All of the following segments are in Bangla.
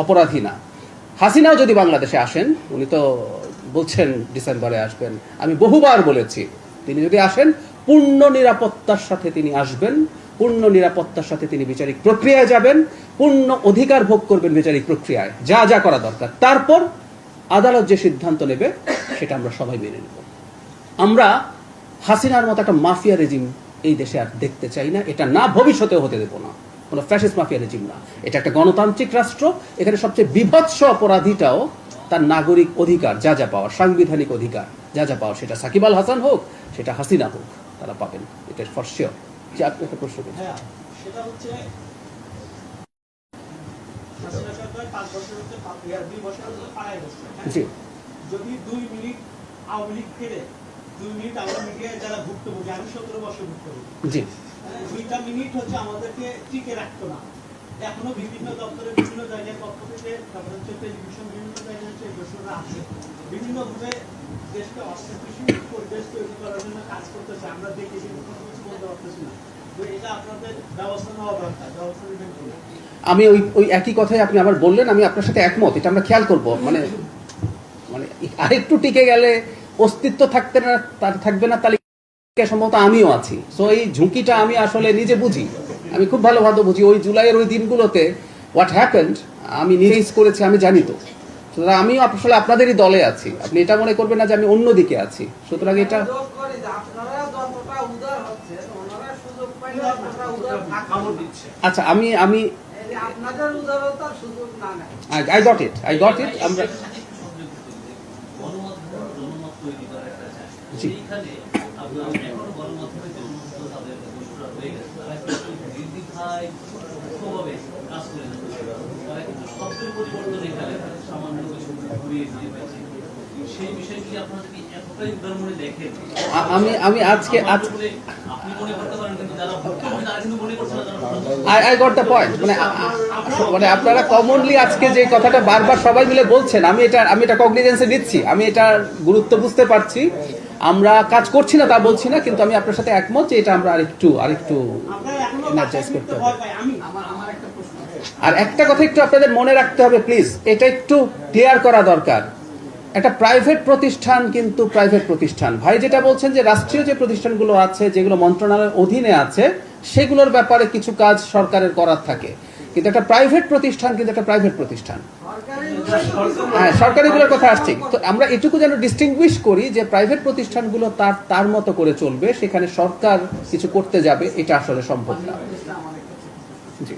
অপরাধী না। হাসিনাও যদি বাংলাদেশে আসেন, উনি তো বলছেন ডিসেম্বরে আসবেন, আমি বহুবার বলেছি তিনি যদি আসেন পূর্ণ নিরাপত্তার সাথে তিনি আসবেন, পূর্ণ নিরাপত্তার সাথে তিনি বিচারিক প্রক্রিয়ায় যাবেন, পূর্ণ অধিকার ভোগ করবেন বিচারিক প্রক্রিয়ায়, যা যা করা দরকার। তারপর আদালত যে সিদ্ধান্ত নেবে সেটা আমরা সবাই মেনে নেব। আমরা হাসিনার মতো একটা মাফিয়া রেজিম এই দেশে আর দেখতে চাই না, এটা না ভবিষ্যতেও হতে দেব না, কোনো ফ্যাসিস্ট মাফিয়া রেজিম না। এটা একটা গণতান্ত্রিক রাষ্ট্র, এখানে সবচেয়ে বিভৎস অপরাধীটাও তার নাগরিক অধিকার যা যা পাওয়ার, সাংবিধানিক অধিকার যা যা পাওয়ার, সেটা সাকিব আল হাসান হোক, সেটা হাসিনা হোক, তারা পাবেন, এটা ফর শিওর। যে আপনি একটা প্রশ্ন করছেন, সেটা হচ্ছে হাসিনা সরকার 5 বছর হচ্ছে 2 বছর হচ্ছে পাড়ায় বসছে। জি, যদি 2 মিনিট আওয়ামী লীগ ফেরে, 2 মিনিট আমরা মিডিয়ায় যারা ভুক্তভোগী, আমি 17 বছর ভুক্তভোগী, জি, 2টা মিনিট হচ্ছে আমাদেরকে টিকে রাখতো না। এখনো বিভিন্ন দপ্তরে বিভিন্ন জায়গায় পক্ষ থেকে, তারপরে হচ্ছে টেলিভিশন বিভিন্ন জায়গায় হচ্ছে দর্শকরা আসে, বিভিন্নভাবে দেশকে অস্থিতিশীল পরিবেশ তৈরি করার জন্য কাজ করতেছে। আমরা দেখি কিন্তু কোনো কিছু বলতে পারতেছি না। তো এটা আপনাদের ব্যবস্থা নেওয়া দরকার, ব্যবস্থা নেবেন কি? আমি ওই একই কথাই আপনি আবার বললেন, আমি আপনার সাথে একমত, এটা আমরা খেয়াল করব। মানে আরেকটু টিকে গেলে অস্তিত্ব থাকবে না, তালিকা সম্ভবত আমিও আছি। সো এই ঝুঁকিটা আমি আসলে নিজে বুঝি, আমি খুব ভালোভাবে বুঝি। ওই জুলাইয়ের ওই দিনগুলোতে হোয়াট হ্যাপেন্ড আমি নিজেই করেছি, আমি জানি। তো সুতরাং আমিও আসলে আপনাদেরই দলে আছি, আপনি এটা মনে করবেন না যে আমি অন্য দিকে আছি। সুতরাং এটা আচ্ছা, আমি আই গট ইট আমরা জি, আমি আজকে আই গট দ্য পয়েন্ট। মানে আপনারা কমনলি আজকে যে কথাটা বারবার সবাই মিলে বলছেন, আমি এটা কগনিজেন্সে নিচ্ছি, আমি এটার গুরুত্ব বুঝতে পারছি। আমরা কাজ করছি না তা বলছি না, কিন্তু আমি আপনার সাথে একমত যে এটা আমরা আরেকটু এনার্জাইজ করতে হবে। আর একটা কথা একটু আপনাদের মনে রাখতে হবে প্লিজ, এটা একটু ক্লিয়ার করা দরকার। একটা প্রাইভেট প্রতিষ্ঠান কিন্তু প্রাইভেট প্রতিষ্ঠান। ভাই যেটা বলছেন যে রাষ্ট্রীয় যে প্রতিষ্ঠানগুলো আছে, যেগুলো মন্ত্রণালয়ের অধীনে আছে, সেগুলোর ব্যাপারে কিছু কাজ সরকারের করার থাকে, কিন্তু একটা প্রাইভেট প্রতিষ্ঠান কিন্তু একটা প্রাইভেট প্রতিষ্ঠান। হ্যাঁ, সরকারিগুলোর কথা আসছে। তো আমরা এটুকু যেন ডিস্টিংগুইশ করি যে প্রাইভেট প্রতিষ্ঠানগুলো তার মতো করে চলবে, সেখানে সরকার কিছু করতে যাবে, এটা আসলে সম্ভব না। জি,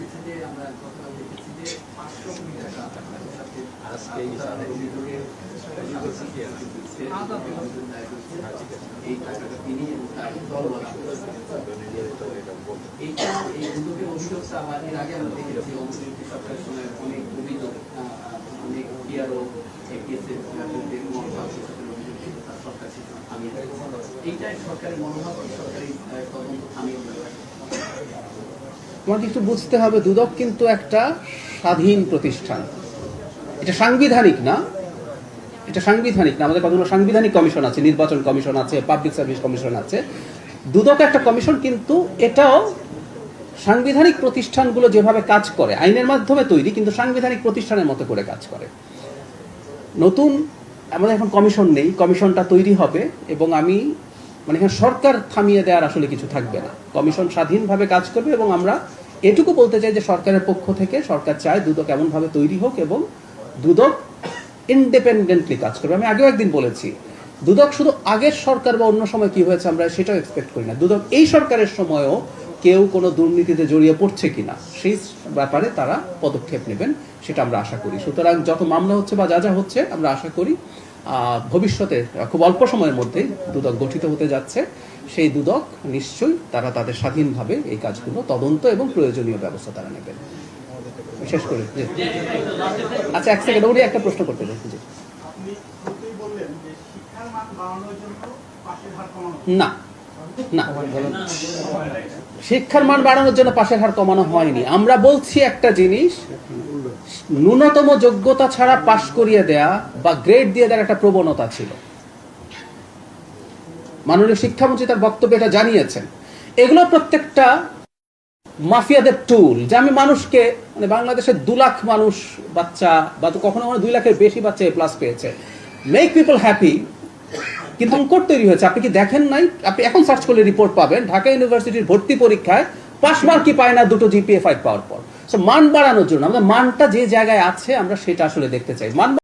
আমাকে একটু বুঝতে হবে, দুদক কিন্তু একটা স্বাধীন প্রতিষ্ঠান, এটা সাংবিধানিক না। আমাদের কতগুলো সাংবিধানিক কমিশন আছে, নির্বাচন কমিশন আছে, পাবলিক সার্ভিস কমিশন আছে, দুদক একটা কমিশন, কিন্তু এটাও সাংবিধানিক প্রতিষ্ঠানগুলো যেভাবে কাজ করে, আইনের মাধ্যমে তৈরি, কিন্তু সাংবিধানিক প্রতিষ্ঠানের মতো করে কাজ করে। নতুন আমাদের এখন কমিশন নেই, কমিশনটা তৈরি হবে, এবং আমি এখানে সরকার থামিয়ে দেওয়ার আসলে কিছু থাকবে না, কমিশন স্বাধীনভাবে কাজ করবে। এবং আমরা এটুকু বলতে চাই যে সরকারের পক্ষ থেকে সরকার চায় দুদক এমনভাবে তৈরি হোক এবং দুদক ইন্ডিপেন্ডেন্টলি কাজ করবে। আমি আগেও একদিন বলেছি, দুদক শুধু আগের সরকার বা অন্য সময় কি হয়েছে আমরা সেটাও এক্সপেক্ট করি না, দুদক এই সরকারের সময়ও কেউ কোনো দুর্নীতিতে জড়িয়ে পড়ছে কিনা সেই ব্যাপারে তারা পদক্ষেপ নেবেন, সেটা আমরা আশা করি। সুতরাং যত মামলা হচ্ছে বা যা যা হচ্ছে, আমরা আশা করি ভবিষ্যতে খুব অল্প সময়ের মধ্যেই দুদক গঠিত হতে যাচ্ছে। সেই দুদক নিশ্চয়ই তারা তাদের স্বাধীনভাবে এই কাজগুলো তদন্ত এবং প্রয়োজনীয় ব্যবস্থা তারা নেবেন। শেষ করে আচ্ছা, এক সেকেন্ড, উনি একটা প্রশ্ন করতে চাই। না, শিক্ষার মান বাড়ানোর জন্য পাশের হার কমানো হয়নি। আমরা বলছি একটা জিনিস, ন্যূনতম যোগ্যতা ছাড়া পাশ করিয়ে দেয়া বা গ্রেড দিয়ে দেওয়ার একটা প্রবণতা ছিল, মাননীয় শিক্ষামন্ত্রী তার বক্তব্যে এটা জানিয়েছেন। এগুলো প্রত্যেকটা মাফিয়াদের টুল, যে আমি মানুষকে, মানে বাংলাদেশের 2 লাখ মানুষ বাচ্চা বা তো কখনো কখনো 2 লাখের বেশি বাচ্চা A+ পেয়েছে, মেক পিপল হ্যাপি, কিন্তু সংকট তৈরি হয়েছে। আপনি কি দেখেন নাই? আপনি এখন সার্চ করলে রিপোর্ট পাবেন, ঢাকা ইউনিভার্সিটির ভর্তি পরীক্ষায় পাস মার্কই পায় না 2টো GPA 5 পাওয়ার পর। সো মান বাড়ানোর জন্য আমাদের মানটা যে জায়গায় আছে আমরা সেটা আসলে দেখতে চাই। মান